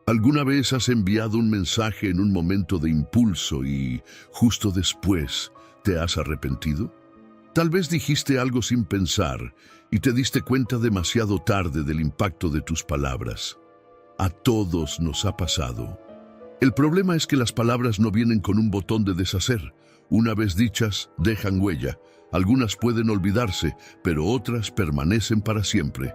¿Alguna vez has enviado un mensaje en un momento de impulso y justo después te has arrepentido? Tal vez dijiste algo sin pensar y te diste cuenta demasiado tarde del impacto de tus palabras. A todos nos ha pasado. El problema es que las palabras no vienen con un botón de deshacer. Una vez dichas, dejan huella. Algunas pueden olvidarse, pero otras permanecen para siempre.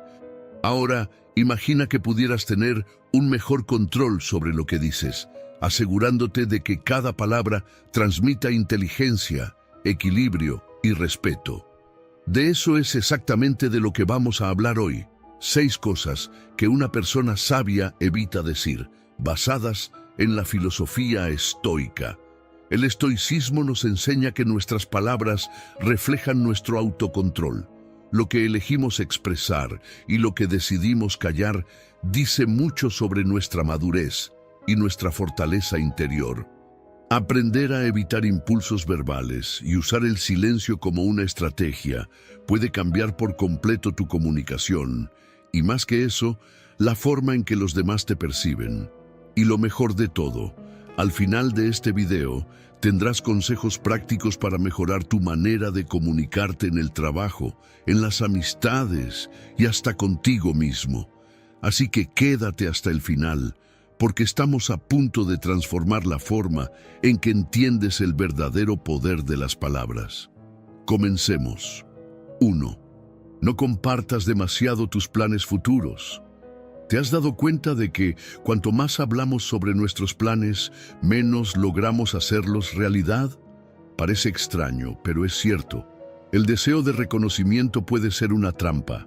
Ahora, imagina que pudieras tener un mejor control sobre lo que dices, asegurándote de que cada palabra transmita inteligencia, equilibrio y respeto. De eso es exactamente de lo que vamos a hablar hoy. 6 cosas que una persona sabia evita decir, basadas en la filosofía estoica. El estoicismo nos enseña que nuestras palabras reflejan nuestro autocontrol. Lo que elegimos expresar y lo que decidimos callar dice mucho sobre nuestra madurez y nuestra fortaleza interior. Aprender a evitar impulsos verbales y usar el silencio como una estrategia puede cambiar por completo tu comunicación y, más que eso, la forma en que los demás te perciben. Y lo mejor de todo, al final de este video tendrás consejos prácticos para mejorar tu manera de comunicarte en el trabajo, en las amistades y hasta contigo mismo. Así que quédate hasta el final, porque estamos a punto de transformar la forma en que entiendes el verdadero poder de las palabras. Comencemos. 1. No compartas demasiado tus planes futuros. ¿Te has dado cuenta de que cuanto más hablamos sobre nuestros planes, menos logramos hacerlos realidad? Parece extraño, pero es cierto. El deseo de reconocimiento puede ser una trampa.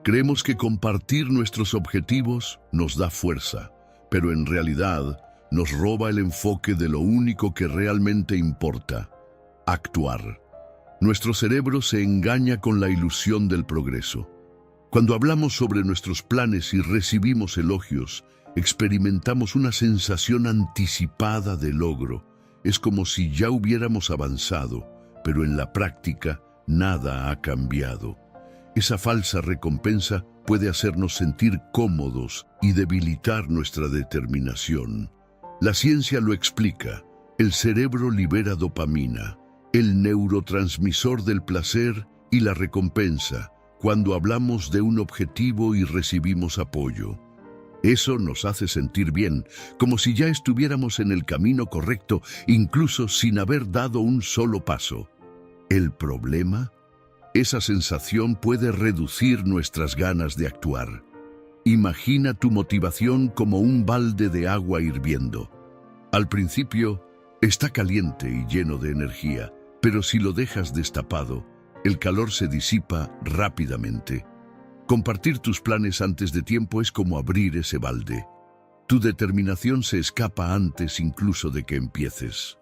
Creemos que compartir nuestros objetivos nos da fuerza, pero en realidad nos roba el enfoque de lo único que realmente importa: actuar. Nuestro cerebro se engaña con la ilusión del progreso. Cuando hablamos sobre nuestros planes y recibimos elogios, experimentamos una sensación anticipada de logro. Es como si ya hubiéramos avanzado, pero en la práctica nada ha cambiado. Esa falsa recompensa puede hacernos sentir cómodos y debilitar nuestra determinación. La ciencia lo explica. El cerebro libera dopamina, el neurotransmisor del placer y la recompensa, cuando hablamos de un objetivo y recibimos apoyo. Eso nos hace sentir bien, como si ya estuviéramos en el camino correcto, incluso sin haber dado un solo paso. ¿El problema? Esa sensación puede reducir nuestras ganas de actuar. Imagina tu motivación como un balde de agua hirviendo. Al principio, está caliente y lleno de energía, pero si lo dejas destapado, el calor se disipa rápidamente. Compartir tus planes antes de tiempo es como abrir ese balde. Tu determinación se escapa antes incluso de que empieces.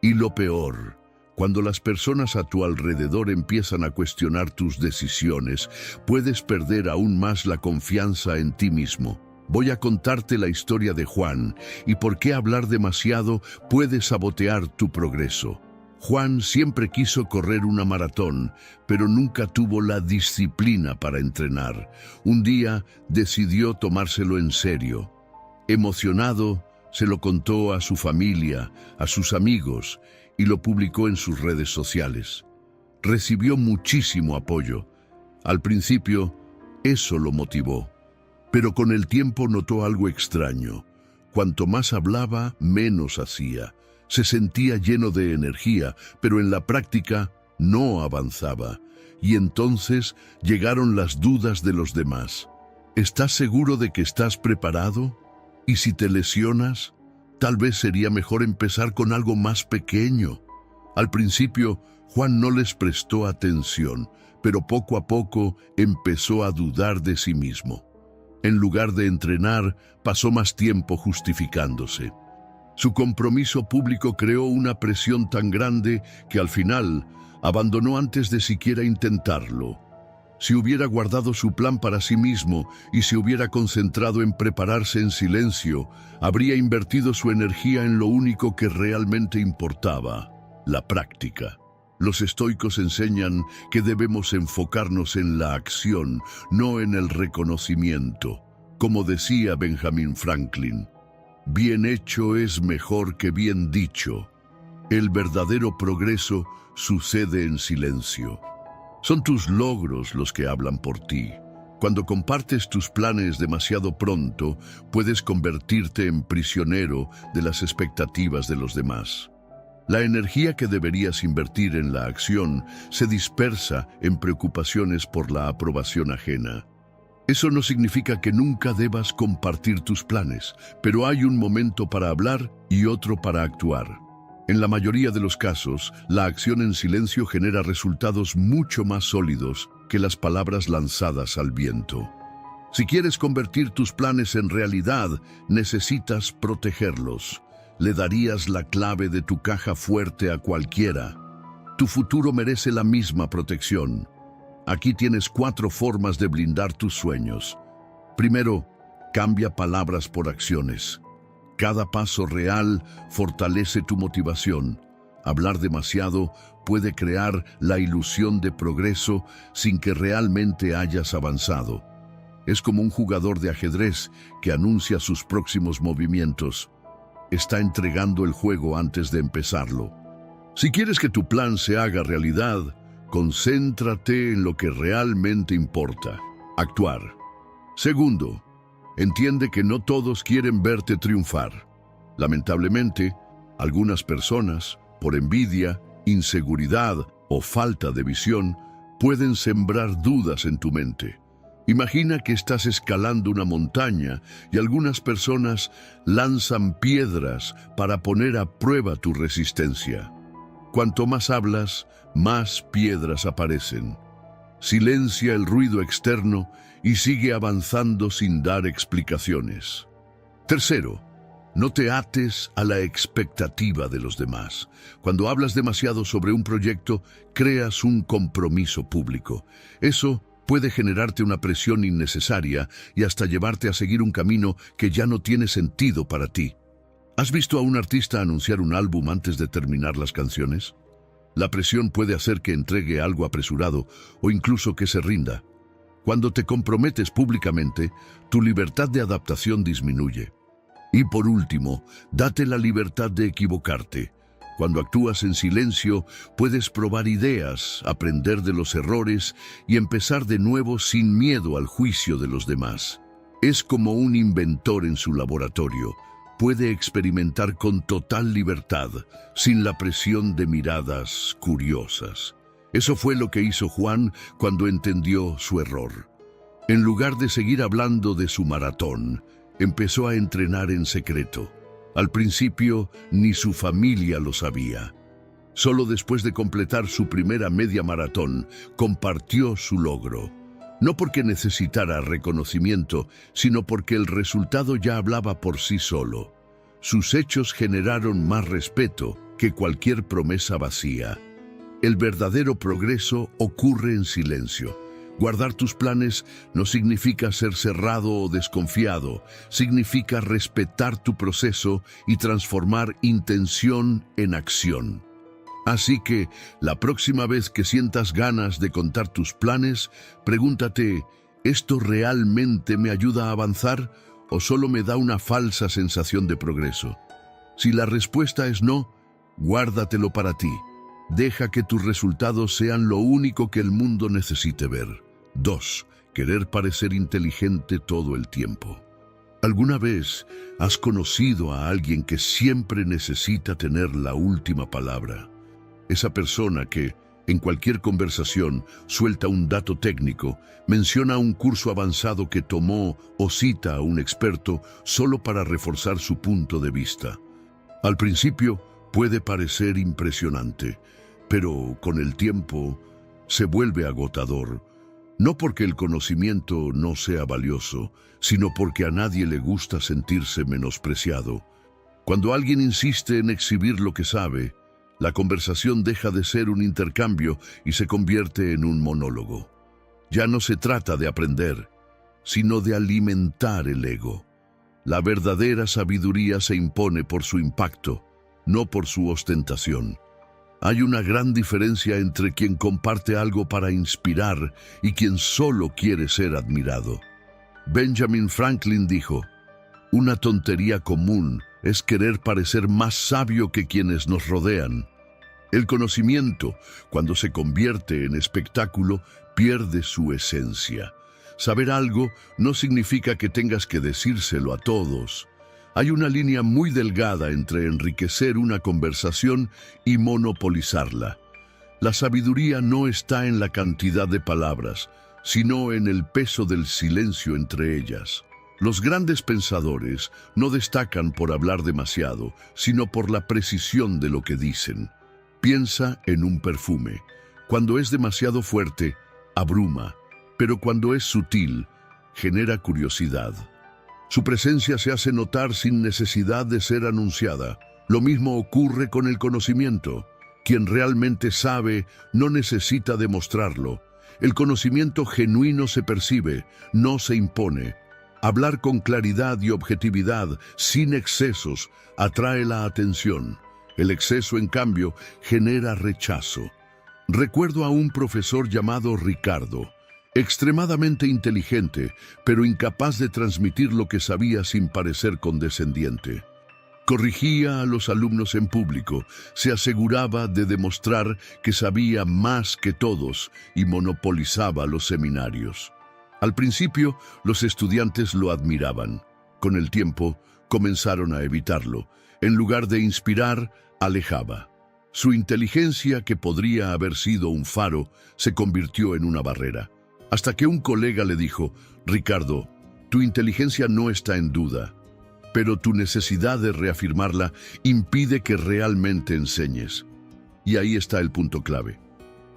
Y lo peor, cuando las personas a tu alrededor empiezan a cuestionar tus decisiones, puedes perder aún más la confianza en ti mismo. Voy a contarte la historia de Juan y por qué hablar demasiado puede sabotear tu progreso. Juan siempre quiso correr una maratón, pero nunca tuvo la disciplina para entrenar. Un día decidió tomárselo en serio. Emocionado, se lo contó a su familia, a sus amigos, y lo publicó en sus redes sociales. Recibió muchísimo apoyo. Al principio, eso lo motivó. Pero con el tiempo notó algo extraño. Cuanto más hablaba, menos hacía. Se sentía lleno de energía, pero en la práctica no avanzaba. Y entonces llegaron las dudas de los demás. ¿Estás seguro de que estás preparado? ¿Y si te lesionas? Tal vez sería mejor empezar con algo más pequeño. Al principio, Juan no les prestó atención, pero poco a poco empezó a dudar de sí mismo. En lugar de entrenar, pasó más tiempo justificándose. Su compromiso público creó una presión tan grande que al final abandonó antes de siquiera intentarlo. Si hubiera guardado su plan para sí mismo y se hubiera concentrado en prepararse en silencio, habría invertido su energía en lo único que realmente importaba: la práctica. Los estoicos enseñan que debemos enfocarnos en la acción, no en el reconocimiento. Como decía Benjamin Franklin, Bien hecho es mejor que bien dicho. El verdadero progreso sucede en silencio. Son tus logros los que hablan por ti. Cuando compartes tus planes demasiado pronto, puedes convertirte en prisionero de las expectativas de los demás. La energía que deberías invertir en la acción se dispersa en preocupaciones por la aprobación ajena. Eso no significa que nunca debas compartir tus planes, pero hay un momento para hablar y otro para actuar. En la mayoría de los casos, la acción en silencio genera resultados mucho más sólidos que las palabras lanzadas al viento. Si quieres convertir tus planes en realidad, necesitas protegerlos. Le darías la clave de tu caja fuerte a cualquiera. Tu futuro merece la misma protección. Aquí tienes 4 formas de blindar tus sueños. Primero, cambia palabras por acciones. Cada paso real fortalece tu motivación. Hablar demasiado puede crear la ilusión de progreso sin que realmente hayas avanzado. Es como un jugador de ajedrez que anuncia sus próximos movimientos. Está entregando el juego antes de empezarlo. Si quieres que tu plan se haga realidad, concéntrate en lo que realmente importa: actuar. Segundo, entiende que no todos quieren verte triunfar. Lamentablemente, algunas personas, por envidia, inseguridad o falta de visión, pueden sembrar dudas en tu mente. Imagina que estás escalando una montaña y algunas personas lanzan piedras para poner a prueba tu resistencia. Cuanto más hablas, más piedras aparecen. Silencia el ruido externo y sigue avanzando sin dar explicaciones. Tercero, no te ates a la expectativa de los demás. Cuando hablas demasiado sobre un proyecto, creas un compromiso público. Eso puede generarte una presión innecesaria y hasta llevarte a seguir un camino que ya no tiene sentido para ti. ¿Has visto a un artista anunciar un álbum antes de terminar las canciones? La presión puede hacer que entregue algo apresurado o incluso que se rinda. Cuando te comprometes públicamente, tu libertad de adaptación disminuye. Y por último, date la libertad de equivocarte. Cuando actúas en silencio, puedes probar ideas, aprender de los errores y empezar de nuevo sin miedo al juicio de los demás. Es como un inventor en su laboratorio. Puede experimentar con total libertad, sin la presión de miradas curiosas. Eso fue lo que hizo Juan cuando entendió su error. En lugar de seguir hablando de su maratón, empezó a entrenar en secreto. Al principio, ni su familia lo sabía. Solo después de completar su primera media maratón, compartió su logro. No porque necesitara reconocimiento, sino porque el resultado ya hablaba por sí solo. Sus hechos generaron más respeto que cualquier promesa vacía. El verdadero progreso ocurre en silencio. Guardar tus planes no significa ser cerrado o desconfiado, significa respetar tu proceso y transformar intención en acción. Así que, la próxima vez que sientas ganas de contar tus planes, pregúntate, ¿esto realmente me ayuda a avanzar o solo me da una falsa sensación de progreso? Si la respuesta es no, guárdatelo para ti. Deja que tus resultados sean lo único que el mundo necesite ver. 2. Querer parecer inteligente todo el tiempo. ¿Alguna vez has conocido a alguien que siempre necesita tener la última palabra? Esa persona que, en cualquier conversación, suelta un dato técnico, menciona un curso avanzado que tomó o cita a un experto solo para reforzar su punto de vista. Al principio puede parecer impresionante, pero con el tiempo se vuelve agotador. No porque el conocimiento no sea valioso, sino porque a nadie le gusta sentirse menospreciado. Cuando alguien insiste en exhibir lo que sabe, la conversación deja de ser un intercambio y se convierte en un monólogo. Ya no se trata de aprender, sino de alimentar el ego. La verdadera sabiduría se impone por su impacto, no por su ostentación. Hay una gran diferencia entre quien comparte algo para inspirar y quien solo quiere ser admirado. Benjamin Franklin dijo, Una tontería común es querer parecer más sabio que quienes nos rodean. El conocimiento, cuando se convierte en espectáculo, pierde su esencia. Saber algo no significa que tengas que decírselo a todos. Hay una línea muy delgada entre enriquecer una conversación y monopolizarla. La sabiduría no está en la cantidad de palabras, sino en el peso del silencio entre ellas. Los grandes pensadores no destacan por hablar demasiado, sino por la precisión de lo que dicen. Piensa en un perfume. Cuando es demasiado fuerte, abruma, pero cuando es sutil, genera curiosidad. Su presencia se hace notar sin necesidad de ser anunciada. Lo mismo ocurre con el conocimiento. Quien realmente sabe no necesita demostrarlo. El conocimiento genuino se percibe, no se impone. Hablar con claridad y objetividad, sin excesos, atrae la atención. El exceso, en cambio, genera rechazo. Recuerdo a un profesor llamado Ricardo, extremadamente inteligente, pero incapaz de transmitir lo que sabía sin parecer condescendiente. Corrigía a los alumnos en público, se aseguraba de demostrar que sabía más que todos y monopolizaba los seminarios. Al principio, los estudiantes lo admiraban. Con el tiempo, comenzaron a evitarlo. En lugar de inspirar, alejaba. Su inteligencia, que podría haber sido un faro, se convirtió en una barrera. Hasta que un colega le dijo: «Ricardo, tu inteligencia no está en duda, pero tu necesidad de reafirmarla impide que realmente enseñes». Y ahí está el punto clave.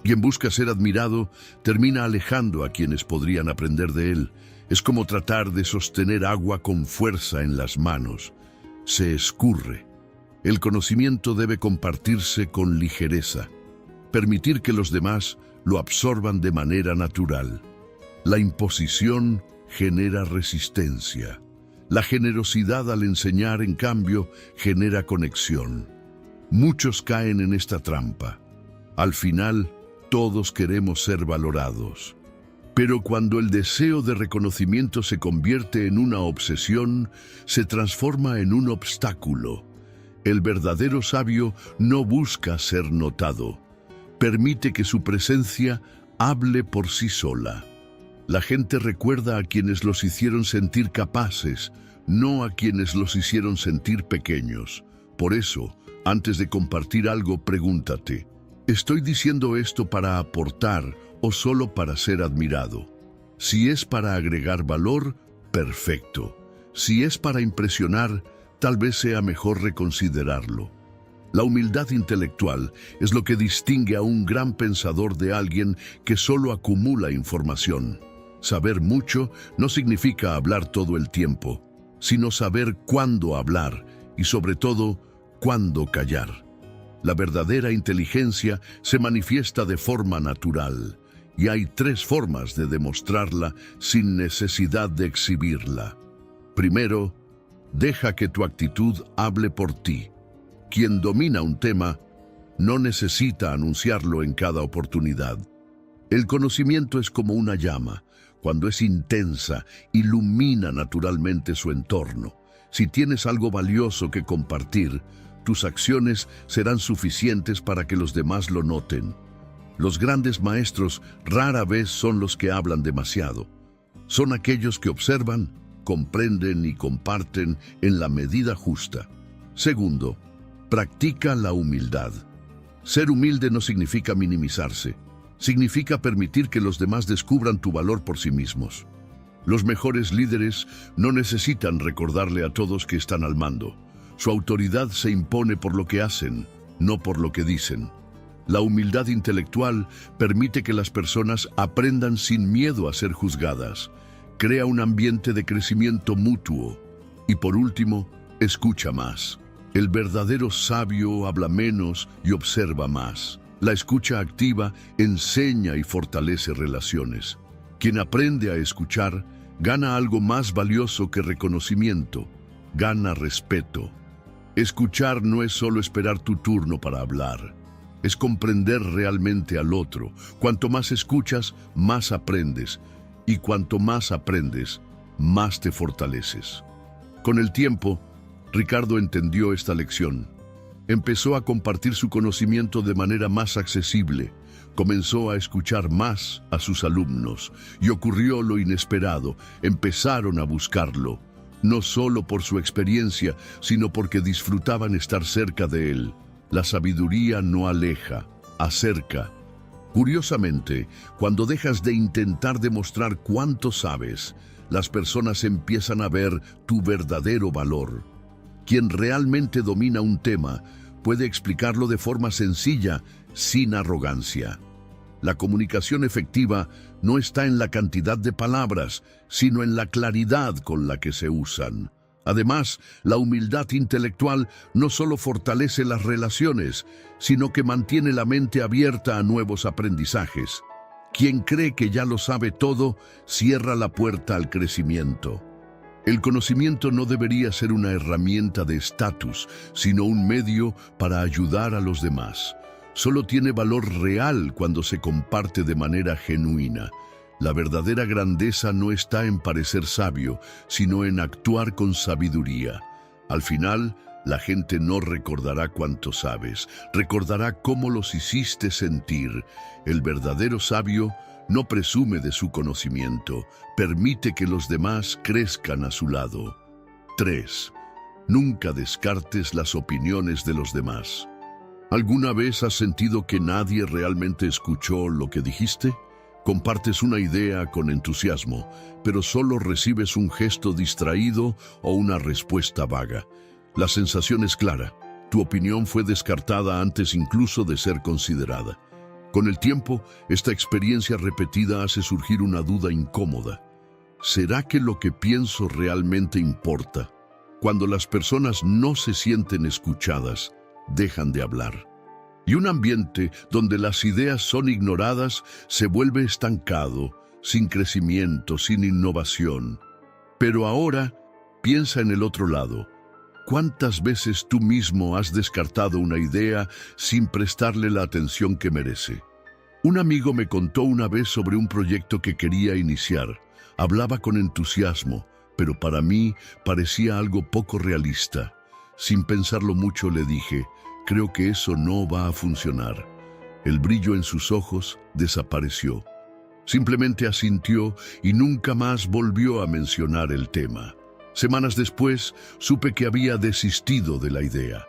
Quien busca ser admirado termina alejando a quienes podrían aprender de él. Es como tratar de sostener agua con fuerza en las manos. Se escurre. El conocimiento debe compartirse con ligereza. Permitir que los demás lo absorban de manera natural. La imposición genera resistencia. La generosidad al enseñar, en cambio, genera conexión. Muchos caen en esta trampa. Al final, todos queremos ser valorados. Pero cuando el deseo de reconocimiento se convierte en una obsesión, se transforma en un obstáculo. El verdadero sabio no busca ser notado. Permite que su presencia hable por sí sola. La gente recuerda a quienes los hicieron sentir capaces, no a quienes los hicieron sentir pequeños. Por eso, antes de compartir algo, pregúntate: ¿estoy diciendo esto para aportar o solo para ser admirado? Si es para agregar valor, perfecto. Si es para impresionar, tal vez sea mejor reconsiderarlo. La humildad intelectual es lo que distingue a un gran pensador de alguien que solo acumula información. Saber mucho no significa hablar todo el tiempo, sino saber cuándo hablar y, sobre todo, cuándo callar. La verdadera inteligencia se manifiesta de forma natural, y hay 3 formas de demostrarla sin necesidad de exhibirla. Primero, deja que tu actitud hable por ti. Quien domina un tema no necesita anunciarlo en cada oportunidad. El conocimiento es como una llama. Cuando es intensa, ilumina naturalmente su entorno. Si tienes algo valioso que compartir, tus acciones serán suficientes para que los demás lo noten. Los grandes maestros rara vez son los que hablan demasiado. Son aquellos que observan, comprenden y comparten en la medida justa. Segundo, practica la humildad. Ser humilde no significa minimizarse. Significa permitir que los demás descubran tu valor por sí mismos. Los mejores líderes no necesitan recordarle a todos que están al mando. Su autoridad se impone por lo que hacen, no por lo que dicen. La humildad intelectual permite que las personas aprendan sin miedo a ser juzgadas. Crea un ambiente de crecimiento mutuo. Y por último, escucha más. El verdadero sabio habla menos y observa más. La escucha activa enseña y fortalece relaciones. Quien aprende a escuchar gana algo más valioso que reconocimiento. Gana respeto. Escuchar no es solo esperar tu turno para hablar. Es comprender realmente al otro. Cuanto más escuchas, más aprendes. Y cuanto más aprendes, más te fortaleces. Con el tiempo, Ricardo entendió esta lección. Empezó a compartir su conocimiento de manera más accesible. Comenzó a escuchar más a sus alumnos y ocurrió lo inesperado. Empezaron a buscarlo, no solo por su experiencia, sino porque disfrutaban estar cerca de él. La sabiduría no aleja, acerca. Curiosamente, cuando dejas de intentar demostrar cuánto sabes, las personas empiezan a ver tu verdadero valor. Quien realmente domina un tema puede explicarlo de forma sencilla, sin arrogancia. La comunicación efectiva no está en la cantidad de palabras, sino en la claridad con la que se usan. Además, la humildad intelectual no solo fortalece las relaciones, sino que mantiene la mente abierta a nuevos aprendizajes. Quien cree que ya lo sabe todo, cierra la puerta al crecimiento. El conocimiento no debería ser una herramienta de estatus, sino un medio para ayudar a los demás. Solo tiene valor real cuando se comparte de manera genuina. La verdadera grandeza no está en parecer sabio, sino en actuar con sabiduría. Al final, la gente no recordará cuánto sabes, recordará cómo los hiciste sentir. El verdadero sabio no presume de su conocimiento, permite que los demás crezcan a su lado. 3. Nunca descartes las opiniones de los demás. ¿Alguna vez has sentido que nadie realmente escuchó lo que dijiste? Compartes una idea con entusiasmo, pero solo recibes un gesto distraído o una respuesta vaga. La sensación es clara. Tu opinión fue descartada antes incluso de ser considerada. Con el tiempo, esta experiencia repetida hace surgir una duda incómoda. ¿Será que lo que pienso realmente importa? Cuando las personas no se sienten escuchadas, dejan de hablar. Y un ambiente donde las ideas son ignoradas se vuelve estancado, sin crecimiento, sin innovación. Pero ahora, piensa en el otro lado. ¿Cuántas veces tú mismo has descartado una idea sin prestarle la atención que merece? Un amigo me contó una vez sobre un proyecto que quería iniciar. Hablaba con entusiasmo, pero para mí parecía algo poco realista. Sin pensarlo mucho le dije, creo que eso no va a funcionar. El brillo en sus ojos desapareció. Simplemente asintió y nunca más volvió a mencionar el tema. Semanas después, supe que había desistido de la idea.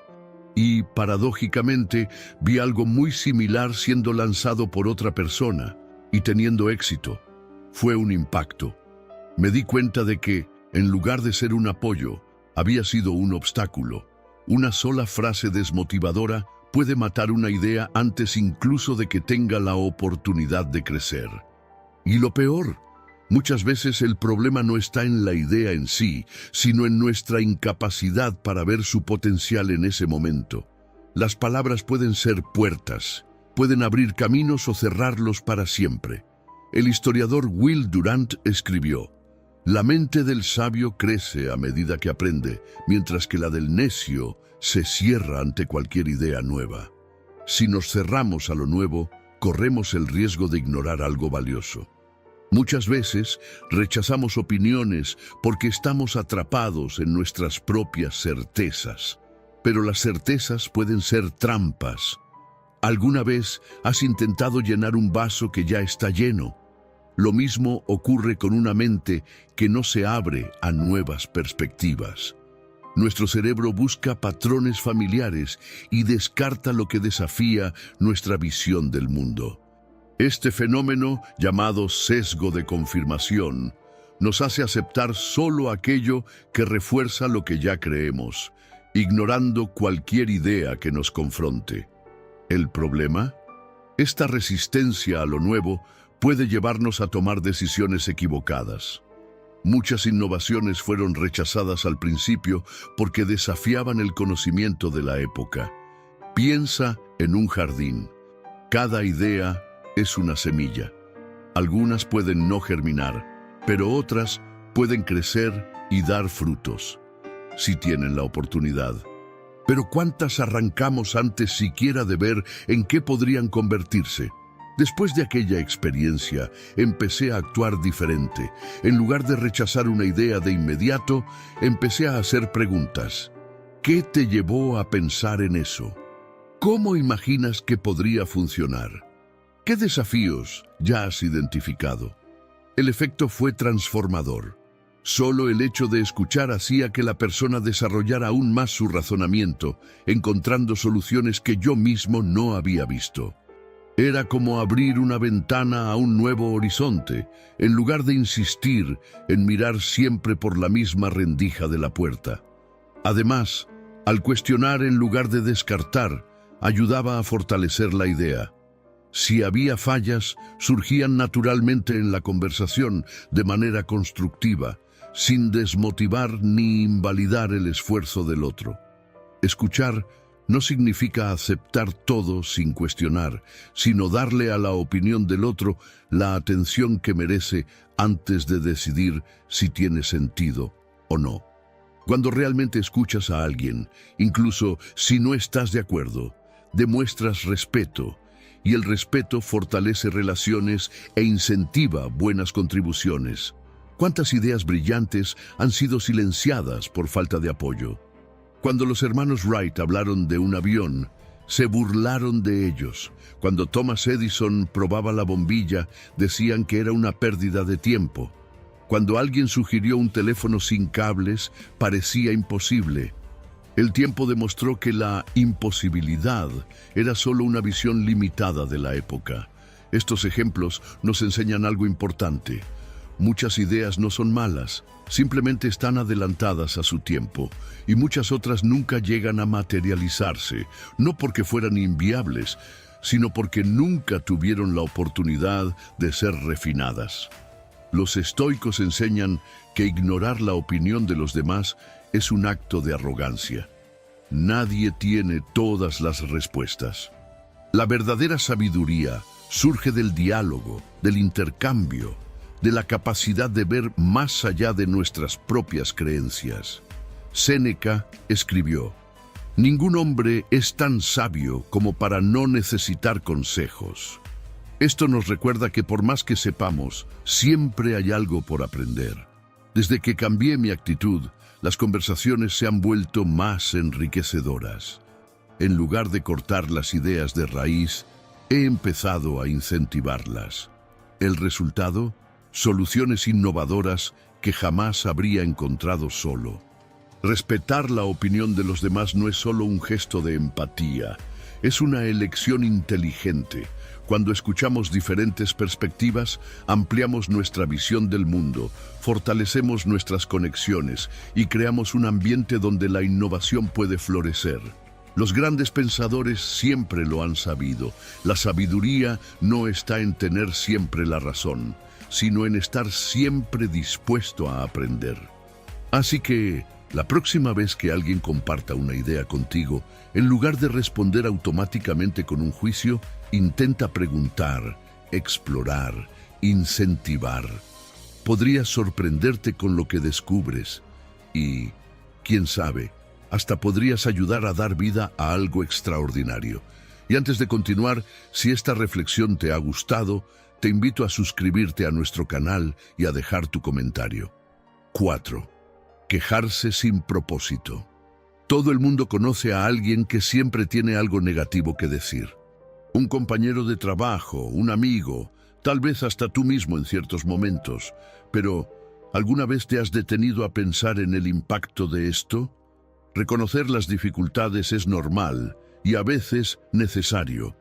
Y, paradójicamente, vi algo muy similar siendo lanzado por otra persona y teniendo éxito. Fue un impacto. Me di cuenta de que, en lugar de ser un apoyo, había sido un obstáculo. Una sola frase desmotivadora puede matar una idea antes incluso de que tenga la oportunidad de crecer. Y lo peor, muchas veces el problema no está en la idea en sí, sino en nuestra incapacidad para ver su potencial en ese momento. Las palabras pueden ser puertas, pueden abrir caminos o cerrarlos para siempre. El historiador Will Durant escribió, «La mente del sabio crece a medida que aprende, mientras que la del necio se cierra ante cualquier idea nueva. Si nos cerramos a lo nuevo, corremos el riesgo de ignorar algo valioso». Muchas veces rechazamos opiniones porque estamos atrapados en nuestras propias certezas. Pero las certezas pueden ser trampas. ¿Alguna vez has intentado llenar un vaso que ya está lleno? Lo mismo ocurre con una mente que no se abre a nuevas perspectivas. Nuestro cerebro busca patrones familiares y descarta lo que desafía nuestra visión del mundo. Este fenómeno, llamado sesgo de confirmación, nos hace aceptar solo aquello que refuerza lo que ya creemos, ignorando cualquier idea que nos confronte. ¿El problema? Esta resistencia a lo nuevo puede llevarnos a tomar decisiones equivocadas. Muchas innovaciones fueron rechazadas al principio porque desafiaban el conocimiento de la época. Piensa en un jardín. Cada idea es una semilla. Algunas pueden no germinar, pero otras pueden crecer y dar frutos, si tienen la oportunidad. Pero ¿cuántas arrancamos antes siquiera de ver en qué podrían convertirse? Después de aquella experiencia, empecé a actuar diferente. En lugar de rechazar una idea de inmediato, empecé a hacer preguntas. ¿Qué te llevó a pensar en eso? ¿Cómo imaginas que podría funcionar? ¿Qué desafíos ya has identificado? El efecto fue transformador. Solo el hecho de escuchar hacía que la persona desarrollara aún más su razonamiento, encontrando soluciones que yo mismo no había visto. Era como abrir una ventana a un nuevo horizonte, en lugar de insistir en mirar siempre por la misma rendija de la puerta. Además, al cuestionar en lugar de descartar, ayudaba a fortalecer la idea. Si había fallas, surgían naturalmente en la conversación de manera constructiva, sin desmotivar ni invalidar el esfuerzo del otro. Escuchar no significa aceptar todo sin cuestionar, sino darle a la opinión del otro la atención que merece antes de decidir si tiene sentido o no. Cuando realmente escuchas a alguien, incluso si no estás de acuerdo, demuestras respeto, y el respeto fortalece relaciones e incentiva buenas contribuciones. ¿Cuántas ideas brillantes han sido silenciadas por falta de apoyo? Cuando los hermanos Wright hablaron de un avión, se burlaron de ellos. Cuando Thomas Edison probaba la bombilla, decían que era una pérdida de tiempo. Cuando alguien sugirió un teléfono sin cables, parecía imposible. El tiempo demostró que la imposibilidad era solo una visión limitada de la época. Estos ejemplos nos enseñan algo importante. Muchas ideas no son malas, simplemente están adelantadas a su tiempo, y muchas otras nunca llegan a materializarse, no porque fueran inviables, sino porque nunca tuvieron la oportunidad de ser refinadas. Los estoicos enseñan que ignorar la opinión de los demás es un acto de arrogancia. Nadie tiene todas las respuestas. La verdadera sabiduría surge del diálogo, del intercambio, de la capacidad de ver más allá de nuestras propias creencias. Séneca escribió: «Ningún hombre es tan sabio como para no necesitar consejos». Esto nos recuerda que por más que sepamos, siempre hay algo por aprender. Desde que cambié mi actitud, las conversaciones se han vuelto más enriquecedoras. En lugar de cortar las ideas de raíz, he empezado a incentivarlas. ¿El resultado? Soluciones innovadoras que jamás habría encontrado solo. Respetar la opinión de los demás no es solo un gesto de empatía, es una elección inteligente. Cuando escuchamos diferentes perspectivas, ampliamos nuestra visión del mundo, fortalecemos nuestras conexiones y creamos un ambiente donde la innovación puede florecer. Los grandes pensadores siempre lo han sabido. La sabiduría no está en tener siempre la razón, sino en estar siempre dispuesto a aprender. Así que, la próxima vez que alguien comparta una idea contigo, en lugar de responder automáticamente con un juicio, intenta preguntar, explorar, incentivar. Podrías sorprenderte con lo que descubres y, quién sabe, hasta podrías ayudar a dar vida a algo extraordinario. Y antes de continuar, si esta reflexión te ha gustado, te invito a suscribirte a nuestro canal y a dejar tu comentario. 4. Quejarse sin propósito. Todo el mundo conoce a alguien que siempre tiene algo negativo que decir. Un compañero de trabajo, un amigo, tal vez hasta tú mismo en ciertos momentos. Pero, ¿alguna vez te has detenido a pensar en el impacto de esto? Reconocer las dificultades es normal y a veces necesario.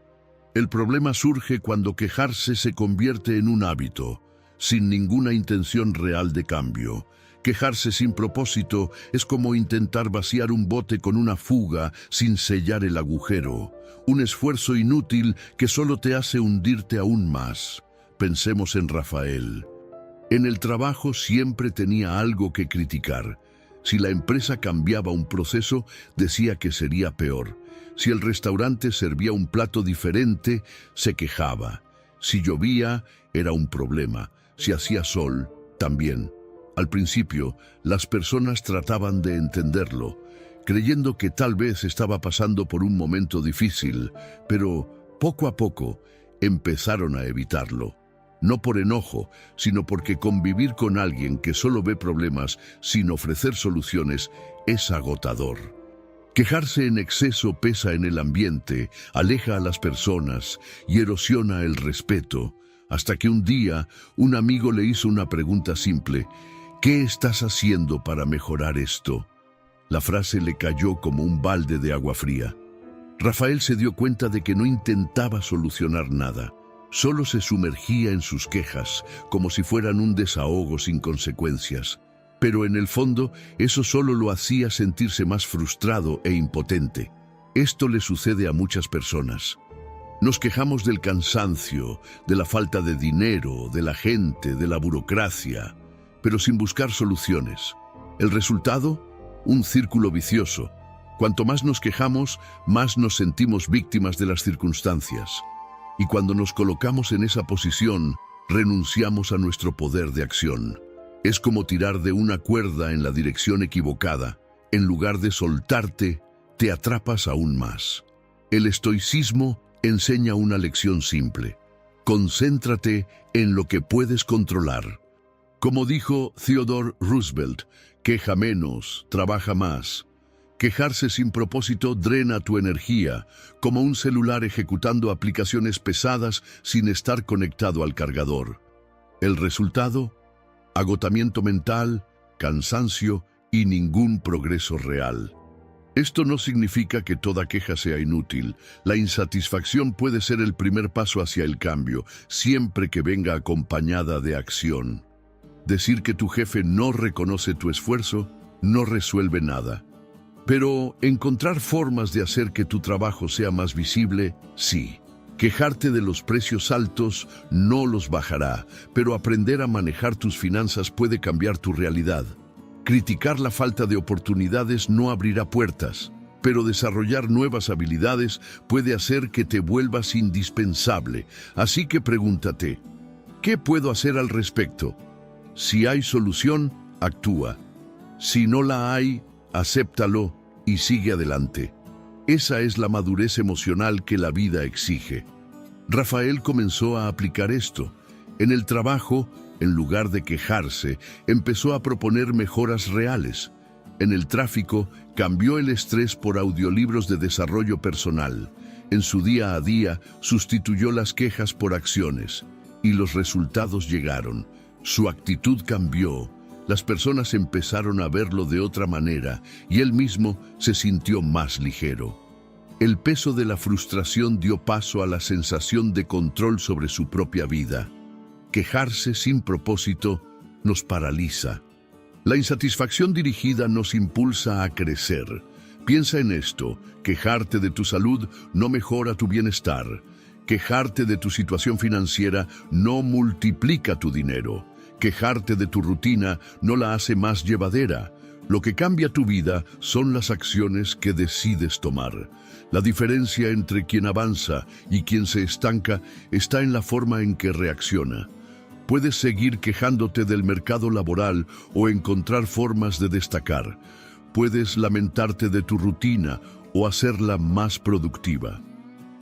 El problema surge cuando quejarse se convierte en un hábito, sin ninguna intención real de cambio. Quejarse sin propósito es como intentar vaciar un bote con una fuga sin sellar el agujero. Un esfuerzo inútil que solo te hace hundirte aún más. Pensemos en Rafael. En el trabajo siempre tenía algo que criticar. Si la empresa cambiaba un proceso, decía que sería peor. Si el restaurante servía un plato diferente, se quejaba. Si llovía, era un problema. Si hacía sol, también. Al principio, las personas trataban de entenderlo, creyendo que tal vez estaba pasando por un momento difícil, pero poco a poco empezaron a evitarlo. No por enojo, sino porque convivir con alguien que solo ve problemas sin ofrecer soluciones es agotador. Quejarse en exceso pesa en el ambiente, aleja a las personas y erosiona el respeto, hasta que un día un amigo le hizo una pregunta simple: ¿qué estás haciendo para mejorar esto? La frase le cayó como un balde de agua fría. Rafael se dio cuenta de que no intentaba solucionar nada, solo se sumergía en sus quejas, como si fueran un desahogo sin consecuencias. Pero en el fondo, eso solo lo hacía sentirse más frustrado e impotente. Esto le sucede a muchas personas. Nos quejamos del cansancio, de la falta de dinero, de la gente, de la burocracia, pero sin buscar soluciones. ¿El resultado? Un círculo vicioso. Cuanto más nos quejamos, más nos sentimos víctimas de las circunstancias. Y cuando nos colocamos en esa posición, renunciamos a nuestro poder de acción. Es como tirar de una cuerda en la dirección equivocada. En lugar de soltarte, te atrapas aún más. El estoicismo enseña una lección simple: concéntrate en lo que puedes controlar. Como dijo Theodore Roosevelt, queja menos, trabaja más. Quejarse sin propósito drena tu energía, como un celular ejecutando aplicaciones pesadas sin estar conectado al cargador. El resultado: agotamiento mental, cansancio y ningún progreso real. Esto no significa que toda queja sea inútil. La insatisfacción puede ser el primer paso hacia el cambio, siempre que venga acompañada de acción. Decir que tu jefe no reconoce tu esfuerzo no resuelve nada. Pero encontrar formas de hacer que tu trabajo sea más visible, sí. Quejarte de los precios altos no los bajará, pero aprender a manejar tus finanzas puede cambiar tu realidad. Criticar la falta de oportunidades no abrirá puertas, pero desarrollar nuevas habilidades puede hacer que te vuelvas indispensable. Así que pregúntate: ¿qué puedo hacer al respecto? Si hay solución, actúa. Si no la hay, acéptalo y sigue adelante. Esa es la madurez emocional que la vida exige. Rafael comenzó a aplicar esto. En el trabajo, en lugar de quejarse, empezó a proponer mejoras reales. En el tráfico, cambió el estrés por audiolibros de desarrollo personal. En su día a día, sustituyó las quejas por acciones. Y los resultados llegaron. Su actitud cambió. Las personas empezaron a verlo de otra manera y él mismo se sintió más ligero. El peso de la frustración dio paso a la sensación de control sobre su propia vida. Quejarse sin propósito nos paraliza. La insatisfacción dirigida nos impulsa a crecer. Piensa en esto: quejarte de tu salud no mejora tu bienestar. Quejarte de tu situación financiera no multiplica tu dinero. Quejarte de tu rutina no la hace más llevadera. Lo que cambia tu vida son las acciones que decides tomar. La diferencia entre quien avanza y quien se estanca está en la forma en que reacciona. Puedes seguir quejándote del mercado laboral o encontrar formas de destacar. Puedes lamentarte de tu rutina o hacerla más productiva.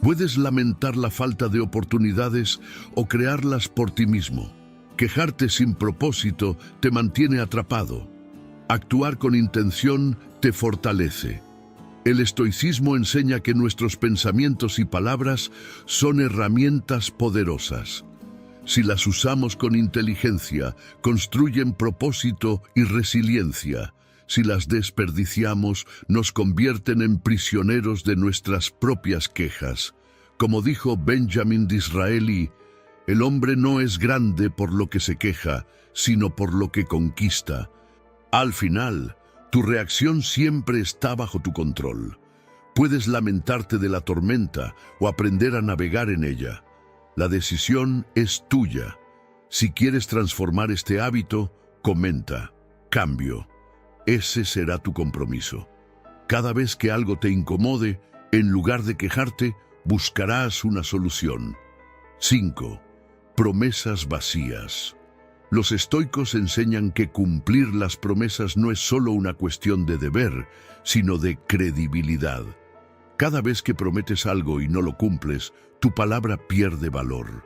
Puedes lamentar la falta de oportunidades o crearlas por ti mismo. Quejarte sin propósito te mantiene atrapado. Actuar con intención te fortalece. El estoicismo enseña que nuestros pensamientos y palabras son herramientas poderosas. Si las usamos con inteligencia, construyen propósito y resiliencia. Si las desperdiciamos, nos convierten en prisioneros de nuestras propias quejas. Como dijo Benjamin Disraeli, el hombre no es grande por lo que se queja, sino por lo que conquista. Al final, tu reacción siempre está bajo tu control. Puedes lamentarte de la tormenta o aprender a navegar en ella. La decisión es tuya. Si quieres transformar este hábito, comenta: cambio. Ese será tu compromiso. Cada vez que algo te incomode, en lugar de quejarte, buscarás una solución. 5. Promesas vacías. Los estoicos enseñan que cumplir las promesas no es solo una cuestión de deber, sino de credibilidad. Cada vez que prometes algo y no lo cumples, tu palabra pierde valor.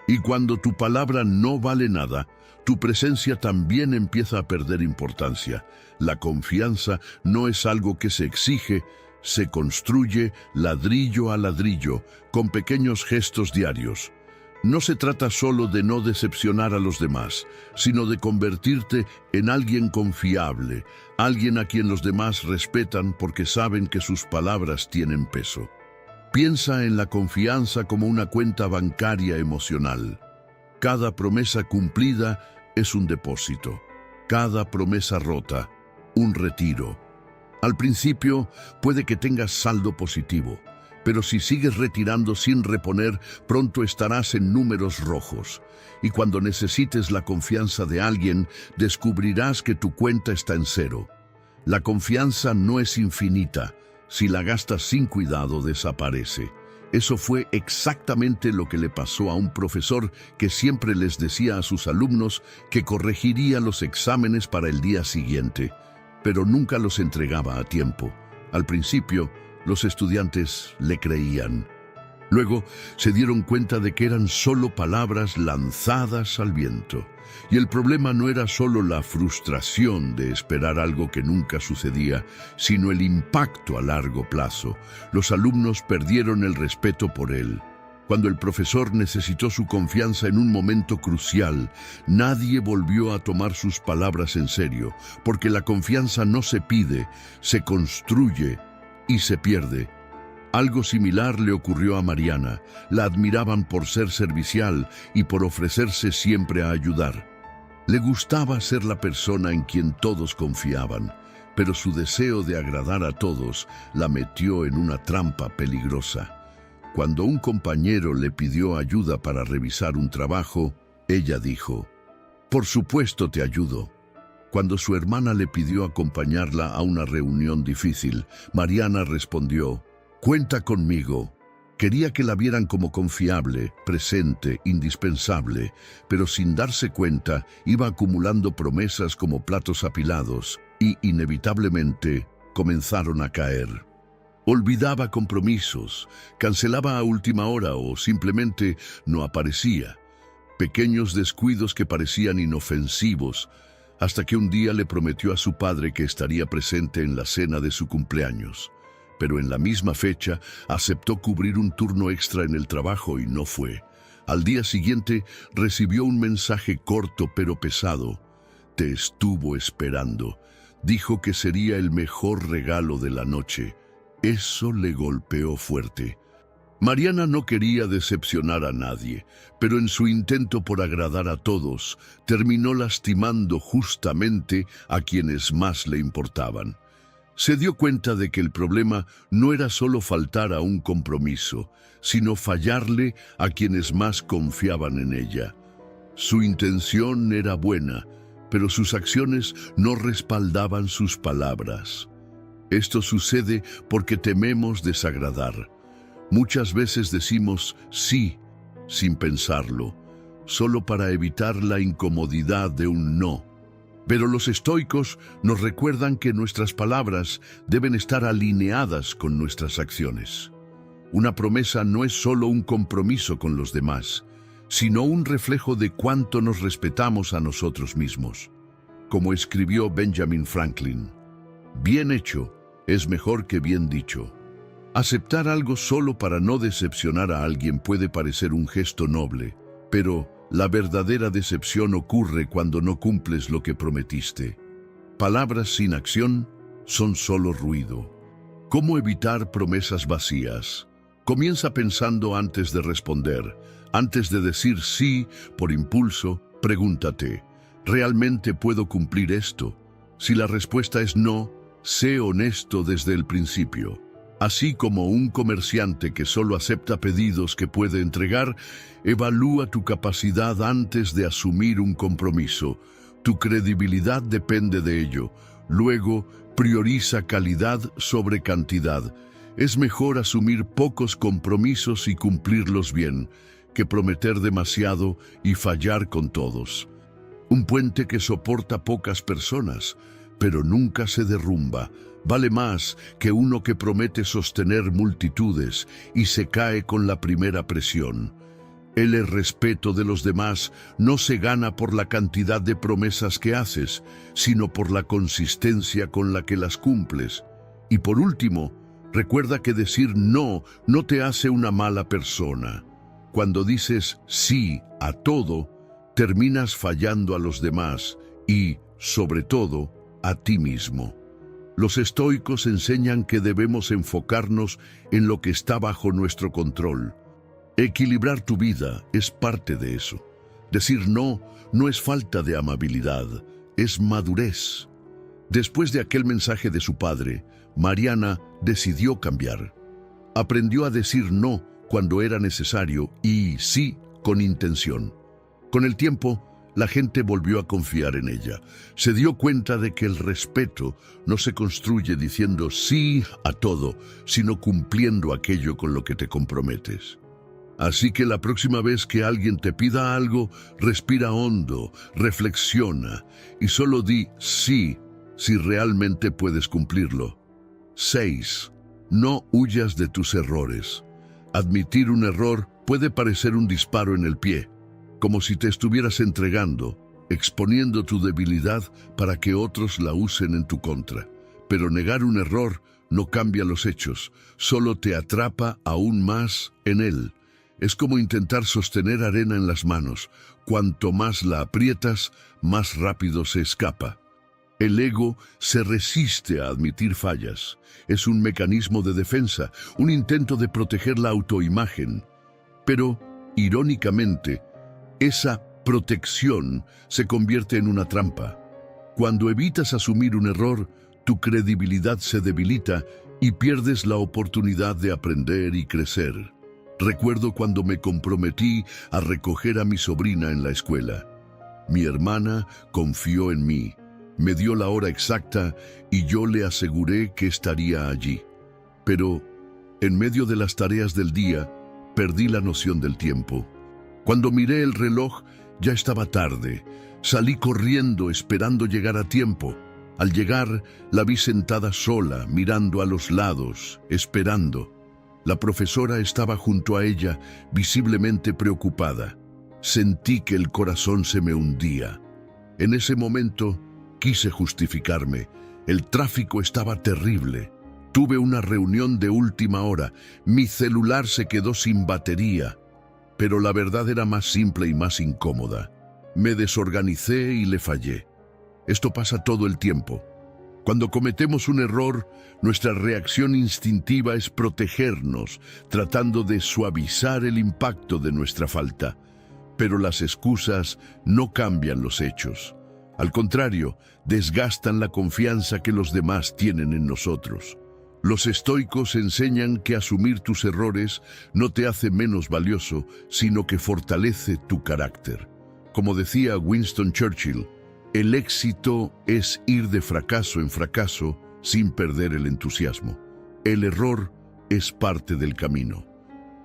Y cuando tu palabra no vale nada, tu presencia también empieza a perder importancia. La confianza no es algo que se exige, se construye ladrillo a ladrillo, con pequeños gestos diarios. No se trata solo de no decepcionar a los demás, sino de convertirte en alguien confiable, alguien a quien los demás respetan porque saben que sus palabras tienen peso. Piensa en la confianza como una cuenta bancaria emocional. Cada promesa cumplida es un depósito. Cada promesa rota, un retiro. Al principio puede que tengas saldo positivo, pero si sigues retirando sin reponer, pronto estarás en números rojos. Y cuando necesites la confianza de alguien, descubrirás que tu cuenta está en cero. La confianza no es infinita. Si la gastas sin cuidado, desaparece. Eso fue exactamente lo que le pasó a un profesor que siempre les decía a sus alumnos que corregiría los exámenes para el día siguiente, pero nunca los entregaba a tiempo. Al principio, los estudiantes le creían. Luego se dieron cuenta de que eran solo palabras lanzadas al viento. Y el problema no era solo la frustración de esperar algo que nunca sucedía, sino el impacto a largo plazo. Los alumnos perdieron el respeto por él. Cuando el profesor necesitó su confianza en un momento crucial, nadie volvió a tomar sus palabras en serio, porque la confianza no se pide, se construye y se pierde. Algo similar le ocurrió a Mariana. La admiraban por ser servicial y por ofrecerse siempre a ayudar. Le gustaba ser la persona en quien todos confiaban, pero su deseo de agradar a todos la metió en una trampa peligrosa. Cuando un compañero le pidió ayuda para revisar un trabajo, ella dijo: «Por supuesto te ayudo». Cuando su hermana le pidió acompañarla a una reunión difícil, Mariana respondió: «Cuenta conmigo». Quería que la vieran como confiable, presente, indispensable, pero sin darse cuenta iba acumulando promesas como platos apilados y, inevitablemente, comenzaron a caer. Olvidaba compromisos, cancelaba a última hora o simplemente no aparecía. Pequeños descuidos que parecían inofensivos, hasta que un día le prometió a su padre que estaría presente en la cena de su cumpleaños. Pero en la misma fecha aceptó cubrir un turno extra en el trabajo y no fue. Al día siguiente recibió un mensaje corto pero pesado. «Te estuvo esperando. Dijo que sería el mejor regalo de la noche». Eso le golpeó fuerte. Mariana no quería decepcionar a nadie, pero en su intento por agradar a todos, terminó lastimando justamente a quienes más le importaban. Se dio cuenta de que el problema no era solo faltar a un compromiso, sino fallarle a quienes más confiaban en ella. Su intención era buena, pero sus acciones no respaldaban sus palabras. Esto sucede porque tememos desagradar. Muchas veces decimos sí sin pensarlo, solo para evitar la incomodidad de un no. Pero los estoicos nos recuerdan que nuestras palabras deben estar alineadas con nuestras acciones. Una promesa no es solo un compromiso con los demás, sino un reflejo de cuánto nos respetamos a nosotros mismos. Como escribió Benjamin Franklin, «Bien hecho es mejor que bien dicho». Aceptar algo solo para no decepcionar a alguien puede parecer un gesto noble, pero la verdadera decepción ocurre cuando no cumples lo que prometiste. Palabras sin acción son solo ruido. ¿Cómo evitar promesas vacías? Comienza pensando antes de responder. Antes de decir sí por impulso, pregúntate: ¿realmente puedo cumplir esto? Si la respuesta es no, sé honesto desde el principio. Así como un comerciante que solo acepta pedidos que puede entregar, evalúa tu capacidad antes de asumir un compromiso. Tu credibilidad depende de ello. Luego, prioriza calidad sobre cantidad. Es mejor asumir pocos compromisos y cumplirlos bien, que prometer demasiado y fallar con todos. Un puente que soporta pocas personas, pero nunca se derrumba, vale más que uno que promete sostener multitudes y se cae con la primera presión. El respeto de los demás no se gana por la cantidad de promesas que haces, sino por la consistencia con la que las cumples. Y por último, recuerda que decir no te hace una mala persona. Cuando dices sí a todo, terminas fallando a los demás y, sobre todo, a ti mismo. Los estoicos enseñan que debemos enfocarnos en lo que está bajo nuestro control. Equilibrar tu vida es parte de eso. Decir no es falta de amabilidad, es madurez. Después de aquel mensaje de su padre, Mariana decidió cambiar. Aprendió a decir no cuando era necesario y sí con intención. Con el tiempo, la gente volvió a confiar en ella. Se dio cuenta de que el respeto no se construye diciendo sí a todo, sino cumpliendo aquello con lo que te comprometes. Así que la próxima vez que alguien te pida algo, respira hondo, reflexiona y solo di sí si realmente puedes cumplirlo. 6. No huyas de tus errores. Admitir un error puede parecer un disparo en el pie, como si te estuvieras entregando, exponiendo tu debilidad para que otros la usen en tu contra. Pero negar un error no cambia los hechos, solo te atrapa aún más en él. Es como intentar sostener arena en las manos. Cuanto más la aprietas, más rápido se escapa. El ego se resiste a admitir fallas. Es un mecanismo de defensa, un intento de proteger la autoimagen. Pero, irónicamente, esa protección se convierte en una trampa. Cuando evitas asumir un error, tu credibilidad se debilita y pierdes la oportunidad de aprender y crecer. Recuerdo cuando me comprometí a recoger a mi sobrina en la escuela. Mi hermana confió en mí, me dio la hora exacta y yo le aseguré que estaría allí. Pero, en medio de las tareas del día, perdí la noción del tiempo. Cuando miré el reloj, ya estaba tarde. Salí corriendo esperando llegar a tiempo. Al llegar, la vi sentada sola, mirando a los lados, esperando. La profesora estaba junto a ella, visiblemente preocupada. Sentí que el corazón se me hundía. En ese momento, quise justificarme. El tráfico estaba terrible. Tuve una reunión de última hora. Mi celular se quedó sin batería. Pero la verdad era más simple y más incómoda. Me desorganicé y le fallé. Esto pasa todo el tiempo. Cuando cometemos un error, nuestra reacción instintiva es protegernos, tratando de suavizar el impacto de nuestra falta. Pero las excusas no cambian los hechos. Al contrario, desgastan la confianza que los demás tienen en nosotros. Los estoicos enseñan que asumir tus errores no te hace menos valioso, sino que fortalece tu carácter. Como decía Winston Churchill, el éxito es ir de fracaso en fracaso sin perder el entusiasmo. El error es parte del camino.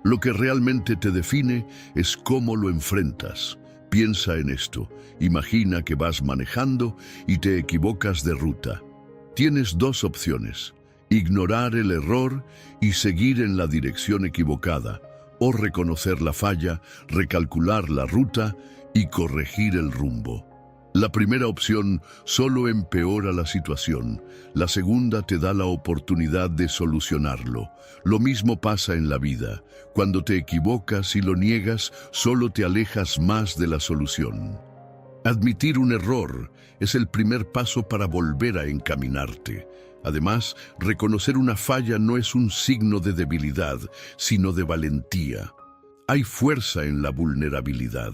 Lo que realmente te define es cómo lo enfrentas. Piensa en esto. Imagina que vas manejando y te equivocas de ruta. Tienes dos opciones: ignorar el error y seguir en la dirección equivocada, o reconocer la falla, recalcular la ruta y corregir el rumbo. La primera opción solo empeora la situación. La segunda te da la oportunidad de solucionarlo. Lo mismo pasa en la vida. Cuando te equivocas y lo niegas, solo te alejas más de la solución. Admitir un error es el primer paso para volver a encaminarte. Además, reconocer una falla no es un signo de debilidad, sino de valentía. Hay fuerza en la vulnerabilidad.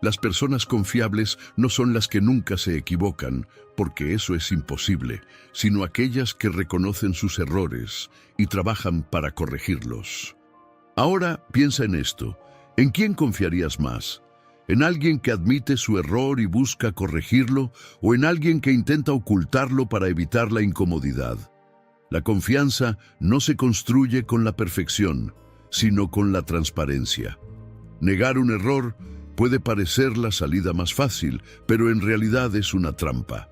Las personas confiables no son las que nunca se equivocan, porque eso es imposible, sino aquellas que reconocen sus errores y trabajan para corregirlos. Ahora piensa en esto. ¿En quién confiarías más? ¿En alguien que admite su error y busca corregirlo, o en alguien que intenta ocultarlo para evitar la incomodidad? La confianza no se construye con la perfección, sino con la transparencia. Negar un error puede parecer la salida más fácil, pero en realidad es una trampa.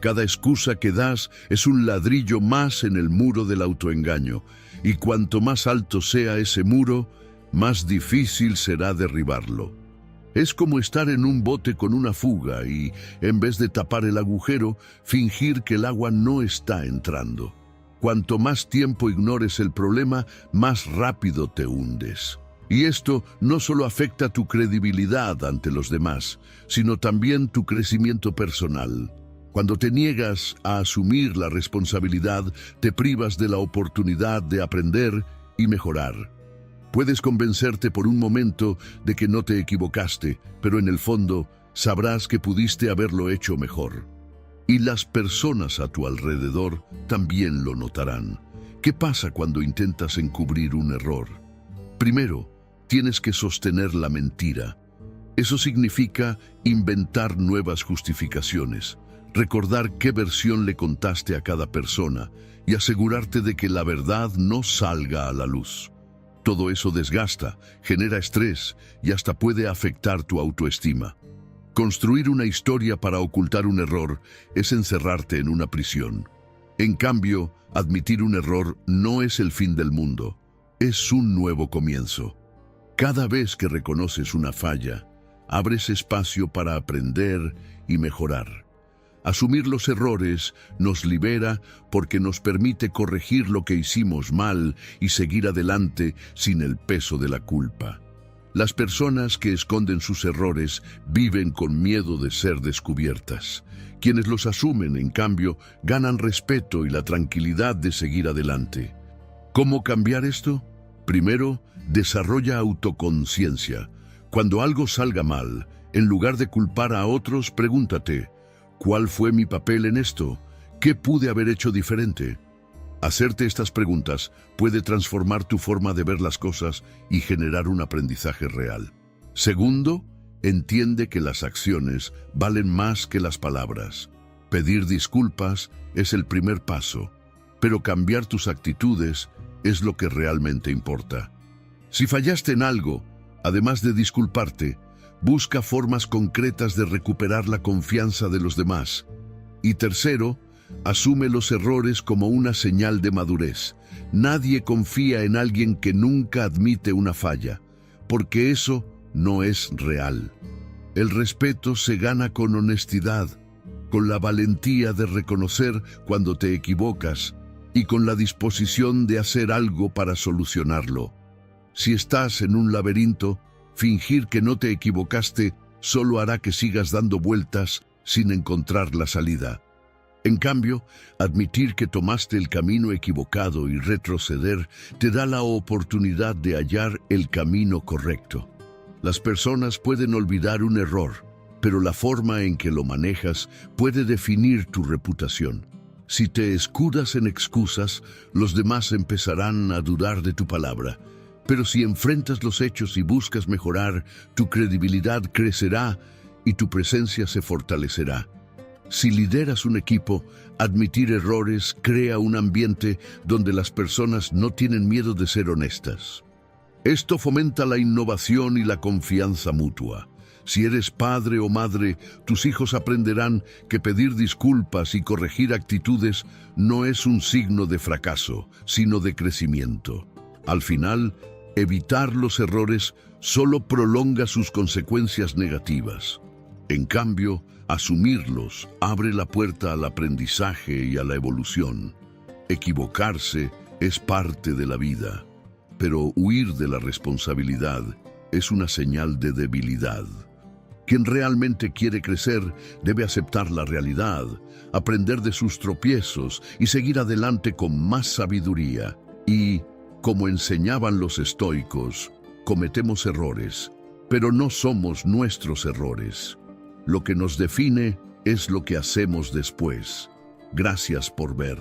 Cada excusa que das es un ladrillo más en el muro del autoengaño, y cuanto más alto sea ese muro, más difícil será derribarlo. Es como estar en un bote con una fuga y, en vez de tapar el agujero, fingir que el agua no está entrando. Cuanto más tiempo ignores el problema, más rápido te hundes. Y esto no solo afecta tu credibilidad ante los demás, sino también tu crecimiento personal. Cuando te niegas a asumir la responsabilidad, te privas de la oportunidad de aprender y mejorar. Puedes convencerte por un momento de que no te equivocaste, pero en el fondo sabrás que pudiste haberlo hecho mejor. Y las personas a tu alrededor también lo notarán. ¿Qué pasa cuando intentas encubrir un error? Primero, tienes que sostener la mentira. Eso significa inventar nuevas justificaciones, recordar qué versión le contaste a cada persona y asegurarte de que la verdad no salga a la luz. Todo eso desgasta, genera estrés y hasta puede afectar tu autoestima. Construir una historia para ocultar un error es encerrarte en una prisión. En cambio, admitir un error no es el fin del mundo, es un nuevo comienzo. Cada vez que reconoces una falla, abres espacio para aprender y mejorar. Asumir los errores nos libera porque nos permite corregir lo que hicimos mal y seguir adelante sin el peso de la culpa. Las personas que esconden sus errores viven con miedo de ser descubiertas. Quienes los asumen, en cambio, ganan respeto y la tranquilidad de seguir adelante. ¿Cómo cambiar esto? Primero, desarrolla autoconciencia. Cuando algo salga mal, en lugar de culpar a otros, pregúntate: ¿cuál fue mi papel en esto? ¿Qué pude haber hecho diferente? Hacerte estas preguntas puede transformar tu forma de ver las cosas y generar un aprendizaje real. Segundo, entiende que las acciones valen más que las palabras. Pedir disculpas es el primer paso, pero cambiar tus actitudes es lo que realmente importa. Si fallaste en algo, además de disculparte, busca formas concretas de recuperar la confianza de los demás. Y tercero, asume los errores como una señal de madurez. Nadie confía en alguien que nunca admite una falla, porque eso no es real. El respeto se gana con honestidad, con la valentía de reconocer cuando te equivocas y con la disposición de hacer algo para solucionarlo. Si estás en un laberinto, fingir que no te equivocaste solo hará que sigas dando vueltas sin encontrar la salida. En cambio, admitir que tomaste el camino equivocado y retroceder te da la oportunidad de hallar el camino correcto. Las personas pueden olvidar un error, pero la forma en que lo manejas puede definir tu reputación. Si te escudas en excusas, los demás empezarán a dudar de tu palabra. Pero si enfrentas los hechos y buscas mejorar, tu credibilidad crecerá y tu presencia se fortalecerá. Si lideras un equipo, admitir errores crea un ambiente donde las personas no tienen miedo de ser honestas. Esto fomenta la innovación y la confianza mutua. Si eres padre o madre, tus hijos aprenderán que pedir disculpas y corregir actitudes no es un signo de fracaso, sino de crecimiento. Al final, evitar los errores solo prolonga sus consecuencias negativas. En cambio, asumirlos abre la puerta al aprendizaje y a la evolución. Equivocarse es parte de la vida, pero huir de la responsabilidad es una señal de debilidad. Quien realmente quiere crecer debe aceptar la realidad, aprender de sus tropiezos y seguir adelante con más sabiduría. Y, como enseñaban los estoicos, cometemos errores, pero no somos nuestros errores. Lo que nos define es lo que hacemos después. Gracias por ver.